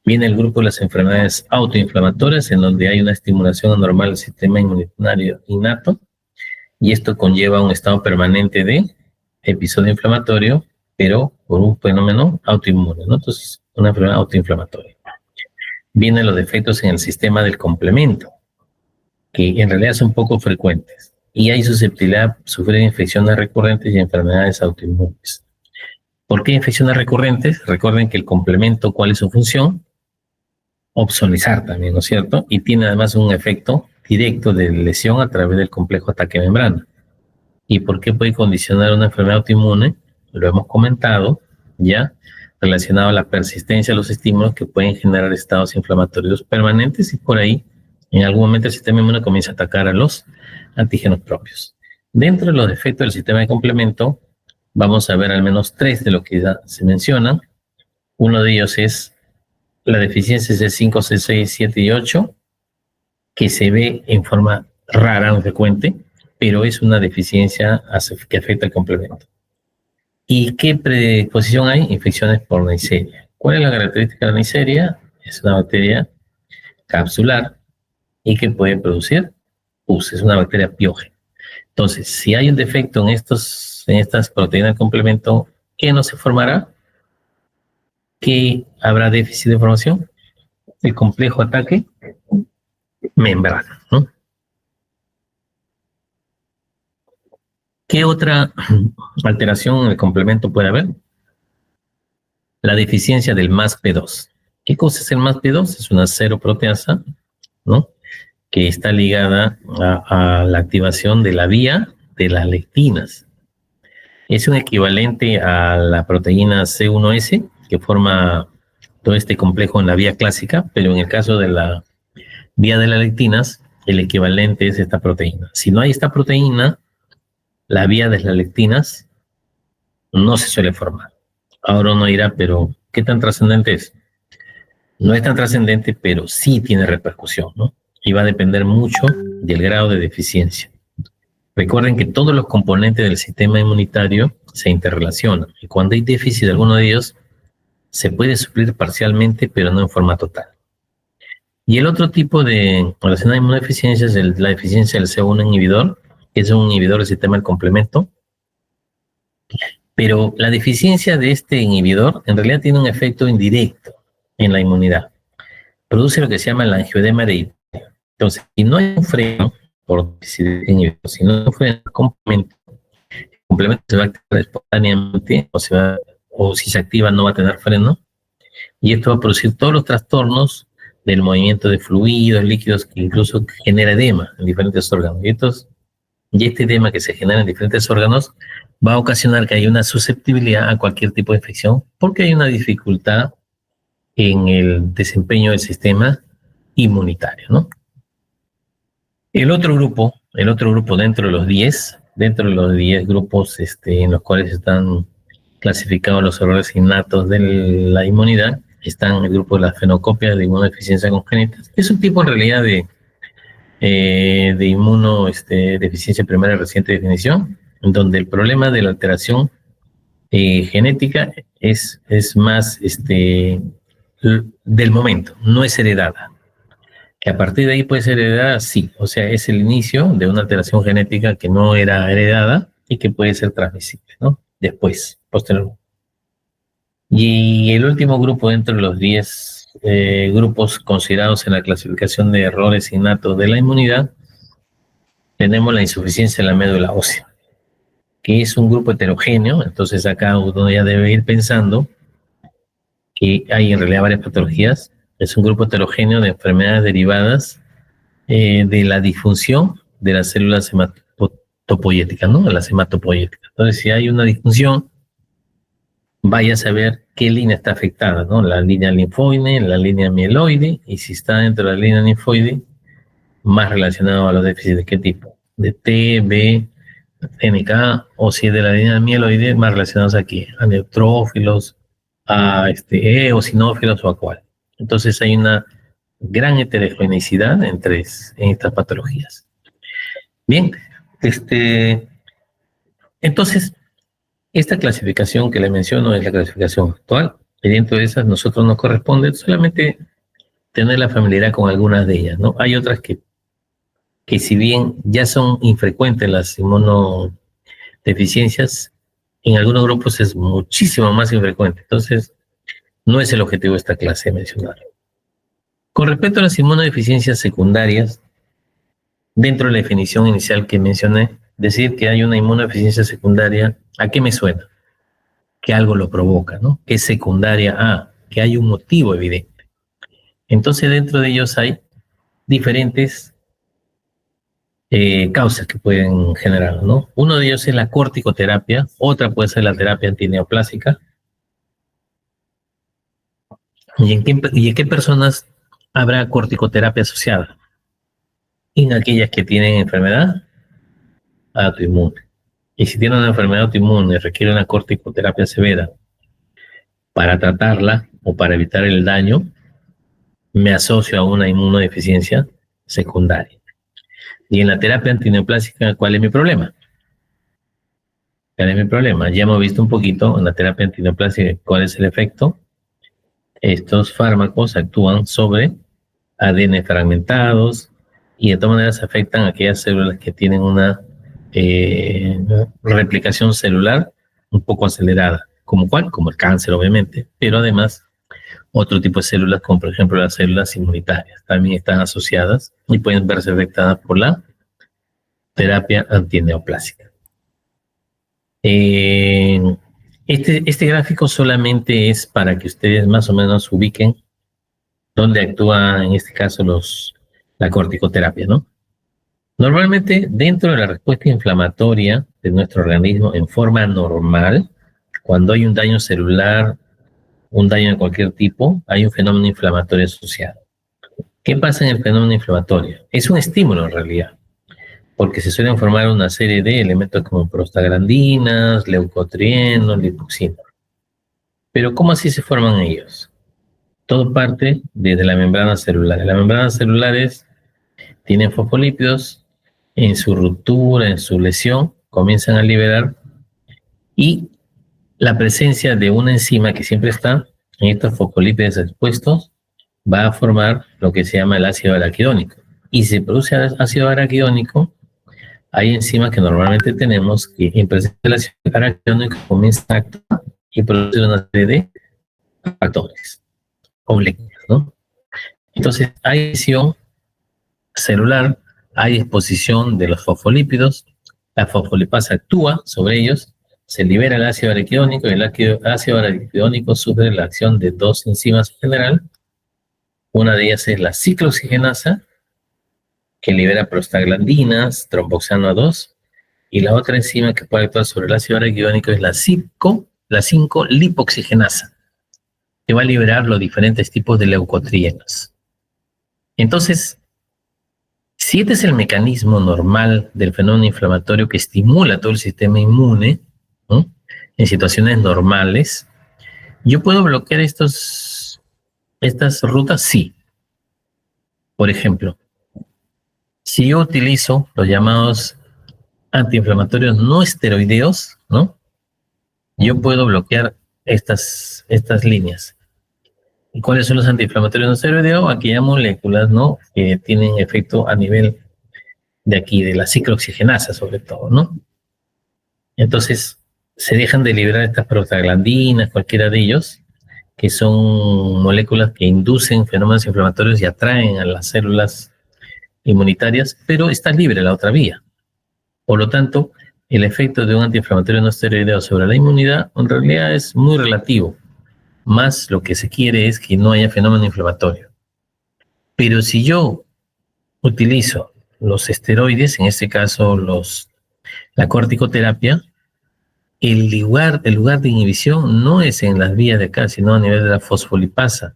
Viene el grupo de las enfermedades autoinflamatorias, en donde hay una estimulación anormal del sistema inmunitario innato, y esto conlleva un estado permanente de episodio inflamatorio, pero por un fenómeno autoinmune, ¿no? Entonces, una enfermedad autoinflamatoria. Vienen los defectos en el sistema del complemento, que en realidad son poco frecuentes, y hay susceptibilidad a sufrir infecciones recurrentes y enfermedades autoinmunes. ¿Por qué infecciones recurrentes? Recuerden que el complemento, ¿cuál es su función? Opsonizar también, ¿no es cierto? Y tiene además un efecto directo de lesión a través del complejo ataque membrana. ¿Y por qué puede condicionar una enfermedad autoinmune? Lo hemos comentado, ¿ya? Relacionado a la persistencia de los estímulos que pueden generar estados inflamatorios permanentes y por ahí, en algún momento el sistema inmune comienza a atacar a los antígenos propios. Dentro de los defectos del sistema de complemento, vamos a ver al menos 3 de los que ya se mencionan. Uno de ellos es la deficiencia de C5, C6, 7 y 8, que se ve en forma rara, no frecuente, pero es una deficiencia que afecta al complemento. ¿Y qué predisposición hay? Infecciones por Neisseria. ¿Cuál es la característica de la Neisseria? Es una bacteria capsular y que puede producir pus, es una bacteria piógena. Entonces, si hay un defecto en estas proteínas de complemento, ¿qué no se formará? ¿Qué habrá déficit de formación? El complejo ataque membrana, ¿no? ¿Qué otra alteración en el complemento puede haber? La deficiencia del MASP2. ¿Qué cosa es el MASP2? Es una seroproteasa, ¿no? Que está ligada a la activación de la vía de las lectinas. Es un equivalente a la proteína C1S, que forma todo este complejo en la vía clásica, pero en el caso de la vía de las lectinas, el equivalente es esta proteína. Si no hay esta proteína, la vía de las lectinas no se suele formar. Ahora uno dirá, pero ¿qué tan trascendente es? No es tan trascendente, pero sí tiene repercusión, ¿no? Y va a depender mucho del grado de deficiencia. Recuerden que todos los componentes del sistema inmunitario se interrelacionan y cuando hay déficit de alguno de ellos, se puede suplir parcialmente, pero no en forma total. Y el otro tipo de relacionada inmunodeficiencia es la deficiencia del C1 inhibidor, que es un inhibidor del sistema del complemento. Pero la deficiencia de este inhibidor en realidad tiene un efecto indirecto en la inmunidad. Produce lo que se llama el angioedema hereditario. Entonces, si no hay un freno por inhibidor, si no hay un freno el complemento se va a activar espontáneamente o si se activa no va a tener freno. Y esto va a producir todos los trastornos del movimiento de fluidos, líquidos, que incluso genera edema en diferentes órganos. Y este edema que se genera en diferentes órganos va a ocasionar que haya una susceptibilidad a cualquier tipo de infección porque hay una dificultad en el desempeño del sistema inmunitario, ¿no? El otro grupo dentro de los 10 grupos en los cuales están clasificados los errores innatos de la inmunidad, están el grupo de la fenocopia de inmunodeficiencia congénita. Es un tipo en realidad de inmunodeficiencia primaria de reciente definición, en donde el problema de la alteración genética es más del momento, no es heredada. Que a partir de ahí puede ser heredada, sí, o sea, es el inicio de una alteración genética que no era heredada y que puede ser transmisible, ¿no? Después, posteriormente. Y el último grupo dentro de los 10 grupos considerados en la clasificación de errores innatos de la inmunidad, tenemos la insuficiencia de la médula ósea, que es un grupo heterogéneo. Entonces acá uno ya debe ir pensando que hay en realidad varias patologías. Es un grupo heterogéneo de enfermedades derivadas de la disfunción de las células hematopoyéticas, ¿no? De las hematopoyéticas. Entonces, si hay una disfunción, vaya a saber qué línea está afectada, ¿no? La línea linfoide, la línea mieloide, y si está dentro de la línea linfoide, más relacionado a los déficits de qué tipo, de T, B, NK, o si es de la línea mieloide, más relacionados aquí, a neutrófilos, a eosinófilos o a cuál. Entonces hay una gran heterogeneidad en estas patologías. Bien, entonces, esta clasificación que le menciono es la clasificación actual, y dentro de esas nosotros nos corresponde solamente tener la familiaridad con algunas de ellas, ¿no? Hay otras que si bien ya son infrecuentes las inmunodeficiencias, en algunos grupos es muchísimo más infrecuente. Entonces, no es el objetivo de esta clase mencionar. Con respecto a las inmunodeficiencias secundarias, dentro de la definición inicial que mencioné, decir que hay una inmunodeficiencia secundaria, ¿a qué me suena? Que algo lo provoca, ¿no? Que es secundaria que hay un motivo evidente. Entonces, dentro de ellos hay diferentes causas que pueden generar, ¿no? Uno de ellos es la corticoterapia, otra puede ser la terapia antineoplásica. ¿Y en qué personas habrá corticoterapia asociada? En aquellas que tienen enfermedad autoinmune. Y si tienen una enfermedad autoinmune y requiere una corticoterapia severa para tratarla o para evitar el daño, me asocio a una inmunodeficiencia secundaria. Y en la terapia antineoplásica, ¿cuál es mi problema? ¿Cuál es mi problema? Ya hemos visto un poquito en la terapia antineoplásica cuál es el efecto. Estos fármacos actúan sobre ADN fragmentados y de todas maneras afectan a aquellas células que tienen una replicación celular un poco acelerada. ¿Como cuál? Como el cáncer, obviamente, pero además otro tipo de células, como por ejemplo las células inmunitarias, también están asociadas y pueden verse afectadas por la terapia antineoplásica. Este gráfico solamente es para que ustedes más o menos ubiquen dónde actúa en este caso la corticoterapia, ¿no? Normalmente dentro de la respuesta inflamatoria de nuestro organismo en forma normal, cuando hay un daño celular, un daño de cualquier tipo, hay un fenómeno inflamatorio asociado. ¿Qué pasa en el fenómeno inflamatorio? Es un estímulo en realidad, porque se suelen formar una serie de elementos como prostaglandinas, leucotrienos, lipoxinas. Pero ¿cómo así se forman ellos? Todo parte desde la membrana celular. Las membranas celulares tienen fosfolípidos, en su ruptura, en su lesión, comienzan a liberar y la presencia de una enzima que siempre está en estos fosfolípidos expuestos va a formar lo que se llama el ácido araquidónico. Y si se produce ácido araquidónico, hay enzimas que normalmente tenemos que en presencia del ácido araquidónico comienza a actuar y produce una serie de factores o moléculas, ¿no? Entonces, hay lesión celular, hay exposición de los fosfolípidos, la fosfolipasa actúa sobre ellos, se libera el ácido araquidónico y el ácido araquidónico sufre la acción de dos enzimas en general. Una de ellas es la ciclooxigenasa, que libera prostaglandinas, tromboxano A2, y la otra enzima que puede actuar sobre el ácido araquidónico es la 5-lipoxigenasa, que va a liberar los diferentes tipos de leucotrienos. Entonces, si este es el mecanismo normal del fenómeno inflamatorio que estimula todo el sistema inmune, ¿no?, en situaciones normales, ¿yo puedo bloquear estas rutas? Sí. Por ejemplo, si yo utilizo los llamados antiinflamatorios no esteroideos, ¿no?, yo puedo bloquear estas líneas. ¿Y cuáles son los antiinflamatorios no esteroideos? Aquellas moléculas, ¿no?, que tienen efecto a nivel de aquí, de la ciclooxigenasa sobre todo, ¿no? Entonces, se dejan de liberar estas prostaglandinas, cualquiera de ellos, que son moléculas que inducen fenómenos inflamatorios y atraen a las células inmunitarias, pero está libre la otra vía. Por lo tanto, el efecto de un antiinflamatorio no esteroideo sobre la inmunidad en realidad es muy relativo. Más lo que se quiere es que no haya fenómeno inflamatorio. Pero si yo utilizo los esteroides, en este caso la corticoterapia, el lugar de inhibición no es en las vías de acá, sino a nivel de la fosfolipasa.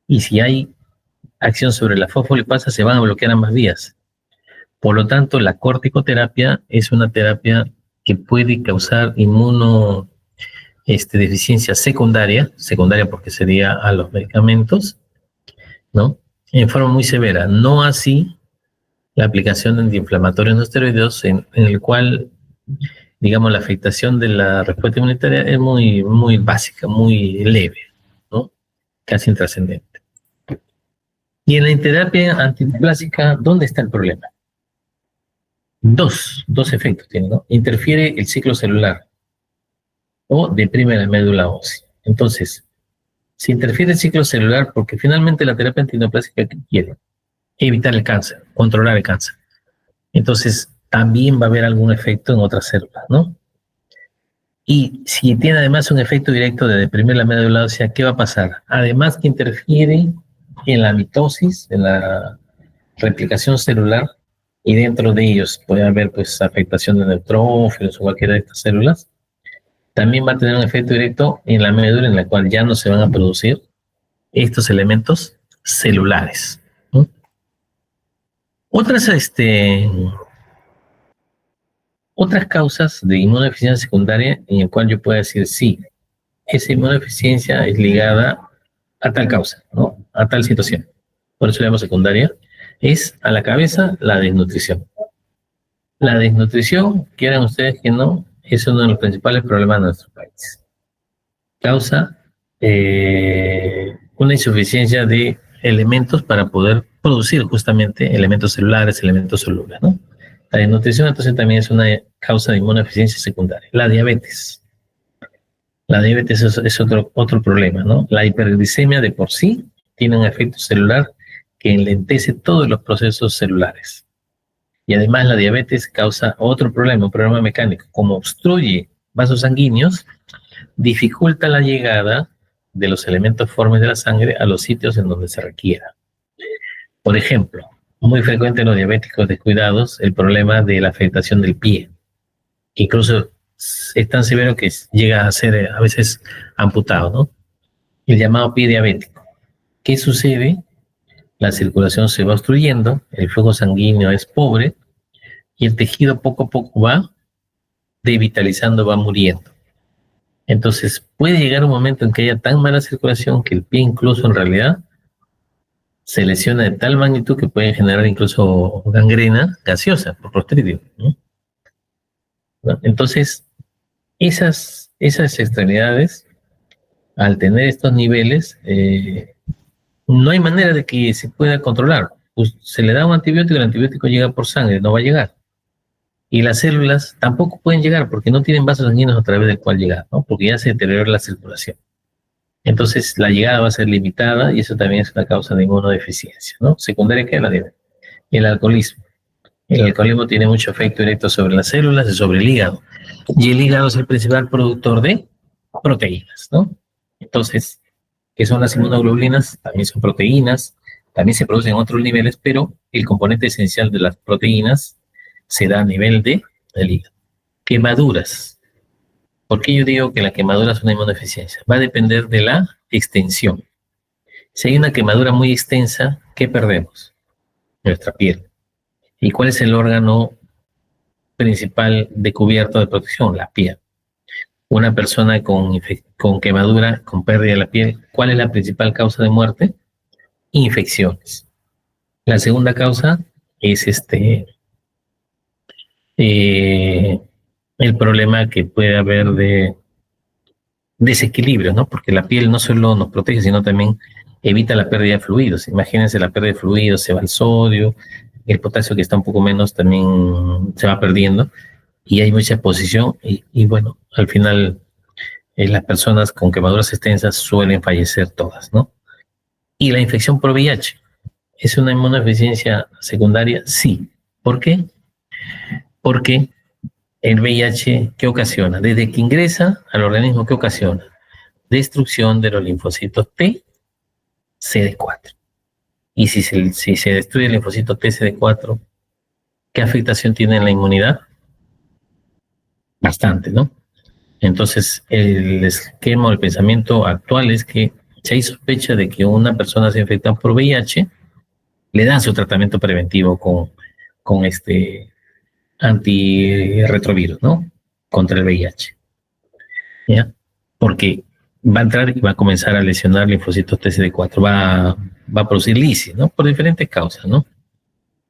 Y si hay acción sobre la fosfolipasa, se van a bloquear ambas vías. Por lo tanto, la corticoterapia es una terapia que puede causar deficiencia secundaria porque sería a los medicamentos, ¿no?, en forma muy severa. No así la aplicación de antiinflamatorios no esteroideos, en el cual, digamos, la afectación de la respuesta inmunitaria es muy, muy básica, muy leve, ¿no?, casi intrascendente. Y en la terapia antineoplásica, ¿dónde está el problema? Dos efectos tiene, ¿no? Interfiere el ciclo celular o deprime la médula ósea. Entonces, si interfiere el ciclo celular, porque finalmente la terapia antineoplásica, ¿qué quiere? Evitar el cáncer, controlar el cáncer. Entonces, también va a haber algún efecto en otras células, ¿no? Y si tiene además un efecto directo de deprimir la médula ósea, ¿qué va a pasar? Además que interfiere en la mitosis, en la replicación celular, y dentro de ellos puede haber pues afectación de neutrófilos o cualquiera de estas células, también va a tener un efecto directo en la médula en la cual ya no se van a producir estos elementos celulares, ¿no? Otras, otras causas de inmunodeficiencia secundaria en el cual yo puedo decir sí, esa inmunodeficiencia es ligada a tal causa, ¿no? A tal situación. Por eso le llamamos secundaria. Es a la cabeza la desnutrición. La desnutrición, quieran ustedes que no, es uno de los principales problemas de nuestro país. Causa una insuficiencia de elementos para poder producir justamente elementos celulares, elementos solubles, ¿no? La desnutrición entonces también es una causa de inmunodeficiencia secundaria. La diabetes. La diabetes es otro problema, ¿no? La hiperglicemia de por sí tiene un efecto celular que enlentece todos los procesos celulares. Y además la diabetes causa otro problema, un problema mecánico. Como obstruye vasos sanguíneos, dificulta la llegada de los elementos formes de la sangre a los sitios en donde se requiera. Por ejemplo, muy frecuente en los diabéticos descuidados el problema de la afectación del pie. Incluso es tan severo que llega a ser a veces amputado, ¿no? El llamado pie diabético. ¿Qué sucede? La circulación se va obstruyendo, el flujo sanguíneo es pobre y el tejido poco a poco va devitalizando, va muriendo. Entonces puede llegar un momento en que haya tan mala circulación que el pie incluso en realidad se lesiona de tal magnitud que puede generar incluso gangrena gaseosa por clostridio, ¿no? Entonces, esas extremidades, al tener estos niveles, no hay manera de que se pueda controlar. Pues se le da un antibiótico, el antibiótico llega por sangre, no va a llegar. Y las células tampoco pueden llegar porque no tienen vasos sanguíneos a través del cual llegar, ¿no? Porque ya se deteriora la circulación. Entonces la llegada va a ser limitada y eso también es una causa de inmunodeficiencia, ¿no? Secundaria que es la diabetes. El alcoholismo. El alcoholismo tiene mucho efecto directo sobre las células y sobre el hígado. Y el hígado es el principal productor de proteínas, ¿no? Entonces, ¿qué son las inmunoglobulinas? También son proteínas, también se producen en otros niveles, pero el componente esencial de las proteínas se da a nivel del hígado. Quemaduras. ¿Por qué yo digo que la quemadura es una inmunodeficiencia? Va a depender de la extensión. Si hay una quemadura muy extensa, ¿qué perdemos? Nuestra piel. ¿Y cuál es el órgano principal de cubierto de protección? La piel. Una persona con quemadura, con pérdida de la piel, ¿cuál es la principal causa de muerte? Infecciones. La segunda causa es el problema que puede haber de desequilibrio, ¿no? Porque la piel no solo nos protege, sino también evita la pérdida de fluidos. Imagínense la pérdida de fluidos, se va el sodio, el potasio que está un poco menos también se va perdiendo y hay mucha exposición y bueno, al final las personas con quemaduras extensas suelen fallecer todas, ¿no? Y la infección por VIH, ¿es una inmunodeficiencia secundaria? Sí. ¿Por qué? Porque el VIH, ¿qué ocasiona? Desde que ingresa al organismo, ¿qué ocasiona? Destrucción de los linfocitos T, CD4. Y si se destruye el linfocito T, CD4, ¿qué afectación tiene en la inmunidad? Bastante, ¿no? Entonces, el esquema o el pensamiento actual es que si hay sospecha de que una persona se infecta por VIH, le dan su tratamiento preventivo con antirretrovirus, ¿no? Contra el VIH. ¿Ya? Porque va a entrar y va a comenzar a lesionar linfocitos TCD4, va a producir lisis, ¿no? Por diferentes causas, ¿no?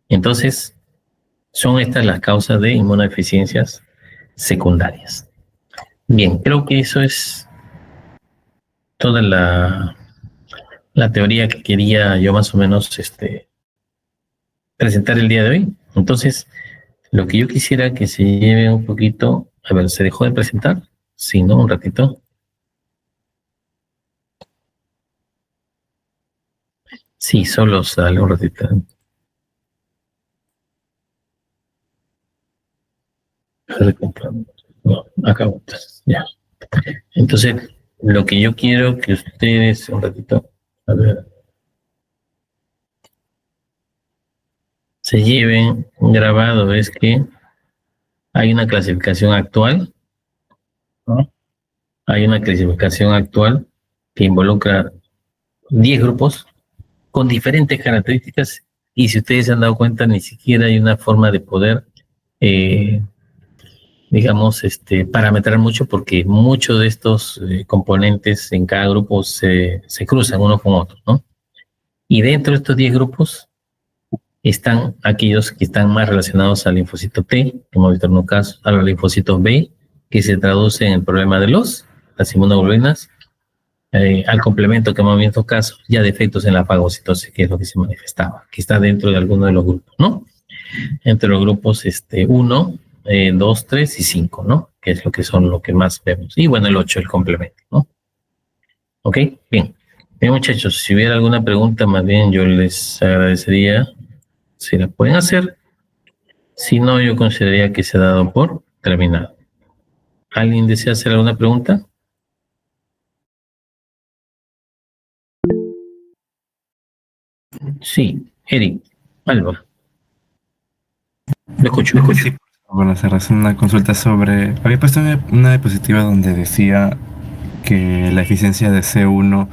Entonces, son estas las causas de inmunodeficiencias secundarias. Bien, creo que eso es toda la teoría que quería yo más o menos presentar el día de hoy. Entonces, lo que yo quisiera que se lleve un poquito, a ver, ¿se dejó de presentar? Sí, ¿no? Un ratito. Sí, solo sale un ratito. No, acabo. Ya. Entonces, lo que yo quiero que ustedes, un ratito, a ver, se lleven grabado es que hay una clasificación actual, ¿no? Hay una clasificación actual que involucra 10 grupos con diferentes características y si ustedes se han dado cuenta, ni siquiera hay una forma de poder, eh, digamos, parametrar mucho porque muchos de estos componentes en cada grupo se cruzan uno con otro, ¿no? Y dentro de estos 10 grupos están aquellos que están más relacionados al linfocito T, que hemos visto en un caso, a los linfocitos B, que se traduce en el problema de las inmunoglobulinas, al complemento que hemos visto casos, ya de efectos en la fagocitosis, que es lo que se manifestaba, que está dentro de alguno de los grupos, ¿no? Entre los grupos 1, 2, 3 y 5, ¿no? Que es lo que son lo que más vemos. Y bueno, el 8, el complemento, ¿no? ¿Ok? Bien. Bien, muchachos, si hubiera alguna pregunta, más bien yo les agradecería si la pueden hacer. Si no, yo consideraría que se ha dado por terminado. ¿Alguien desea hacer alguna pregunta? Sí, Eric, Alba. Lo escucho, lo escucho. Sí, bueno, hacer una consulta sobre... Había puesto una diapositiva donde decía que la eficiencia de C1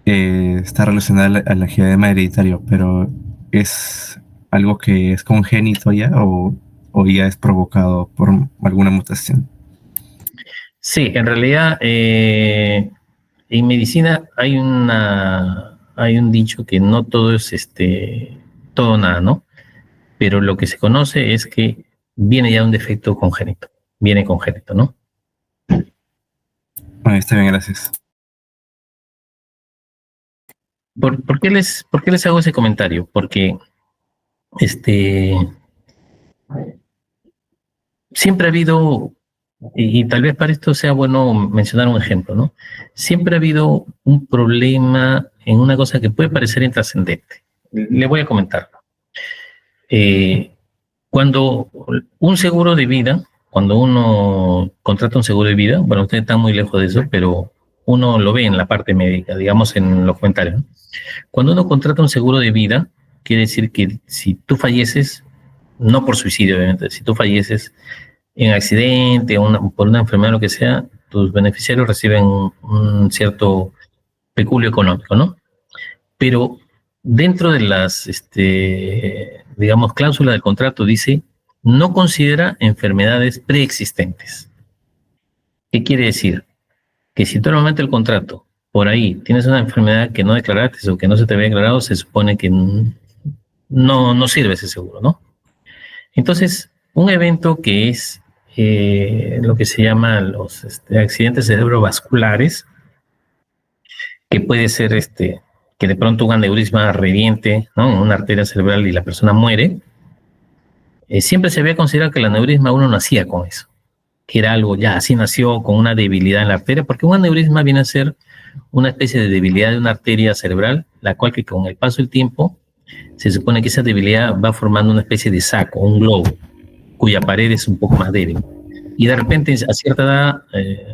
está relacionada al angioedema hereditario, pero ¿es algo que es congénito ya o ya es provocado por alguna mutación? Sí, en realidad en medicina hay un dicho que no todo es todo o nada, ¿no? Pero lo que se conoce es que viene ya un defecto congénito, viene congénito, ¿no? Bueno, está bien, gracias. ¿Por qué les hago ese comentario? Porque este siempre ha habido, y tal vez para esto sea bueno mencionar un ejemplo, ¿no? Siempre ha habido un problema en una cosa que puede parecer intrascendente. Le voy a comentar. Eh, Cuando un seguro de vida, cuando uno contrata un seguro de vida, bueno, ustedes están muy lejos de eso, pero uno lo ve en la parte médica, digamos en los comentarios, ¿no? Cuando uno contrata un seguro de vida, quiere decir que si tú falleces, no por suicidio, obviamente, si tú falleces en accidente o por una enfermedad, lo que sea, tus beneficiarios reciben un cierto peculio económico, ¿no? Pero dentro de las, digamos, cláusulas del contrato dice, no considera enfermedades preexistentes. ¿Qué quiere decir? Que si tú normalmente el contrato, por ahí, tienes una enfermedad que no declaraste o que no se te había declarado, se supone que no sirve ese seguro, ¿no? Entonces, un evento que es lo que se llama los accidentes cerebrovasculares, que puede ser que de pronto un aneurisma reviente, ¿no?, en una arteria cerebral y la persona muere, siempre se había considerado que el aneurisma uno nacía con eso, que era algo ya, así nació con una debilidad en la arteria, porque un aneurisma viene a ser una especie de debilidad de una arteria cerebral, la cual que con el paso del tiempo se supone que esa debilidad va formando una especie de saco, un globo, cuya pared es un poco más débil. Y de repente, a cierta edad,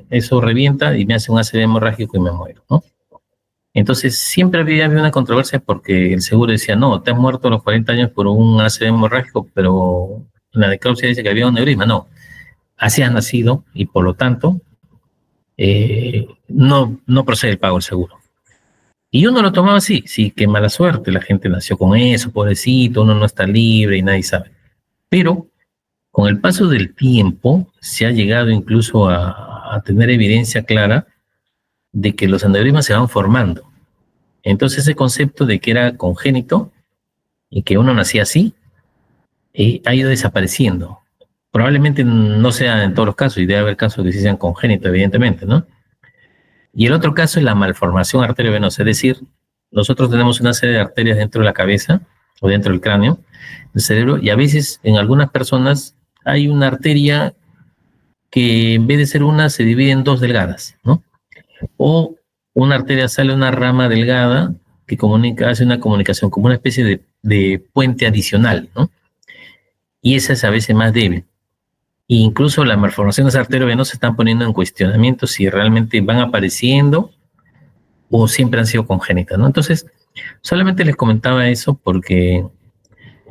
eso revienta y me hace un ACV hemorrágico y me muero, ¿no? Entonces, siempre había una controversia porque el seguro decía, no, te has muerto a los 40 años por un ACV hemorrágico, pero la necropsia dice que había un neurisma. No, así has nacido y por lo tanto no procede el pago del seguro. Y uno lo tomaba así, sí, qué mala suerte, la gente nació con eso, pobrecito, uno no está libre y nadie sabe. Pero con el paso del tiempo se ha llegado incluso a tener evidencia clara de que los aneurismas se van formando. Entonces ese concepto de que era congénito y que uno nacía así, ha ido desapareciendo. Probablemente no sea en todos los casos, y debe haber casos que sí sean congénitos, evidentemente, ¿no? Y el otro caso es la malformación arteriovenosa, es decir, nosotros tenemos una serie de arterias dentro de la cabeza o dentro del cráneo, del cerebro, y a veces en algunas personas hay una arteria que en vez de ser una se divide en dos delgadas, ¿no? O una arteria sale una rama delgada que hace una comunicación como una especie de puente adicional, ¿no? Y esa es a veces más débil. E incluso las malformaciones arteriovenosas se están poniendo en cuestionamiento si realmente van apareciendo o siempre han sido congénitas, ¿no? Entonces, solamente les comentaba eso porque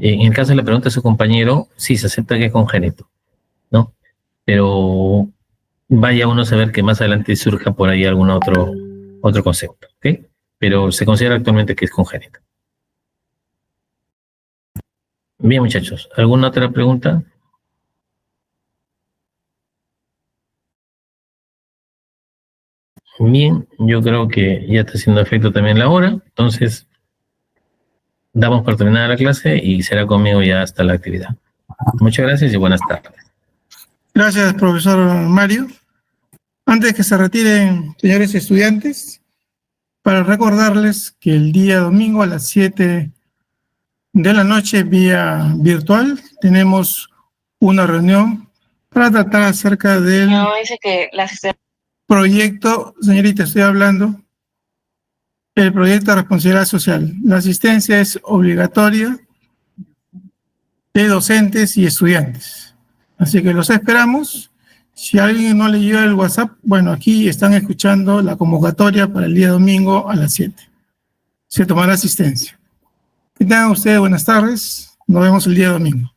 En el caso de la pregunta de su compañero, sí se acepta que es congénito, ¿no? Pero vaya uno a saber que más adelante surja por ahí algún otro concepto, ¿ok? Pero se considera actualmente que es congénito. Bien, muchachos, ¿alguna otra pregunta? Bien, yo creo que ya está haciendo efecto también la hora, entonces damos por terminada la clase y será conmigo ya hasta la actividad. Muchas gracias y buenas tardes. Gracias, profesor Mario. Antes que se retiren, señores estudiantes, para recordarles que el día domingo a las 7 de la noche, vía virtual, tenemos una reunión para tratar acerca del proyecto, señorita, estoy hablando, el proyecto de responsabilidad social. La asistencia es obligatoria de docentes y estudiantes. Así que los esperamos. Si alguien no leyó el WhatsApp, bueno, aquí están escuchando la convocatoria para el día domingo a las 7. Se tomará asistencia. Que tengan ustedes buenas tardes. Nos vemos el día domingo.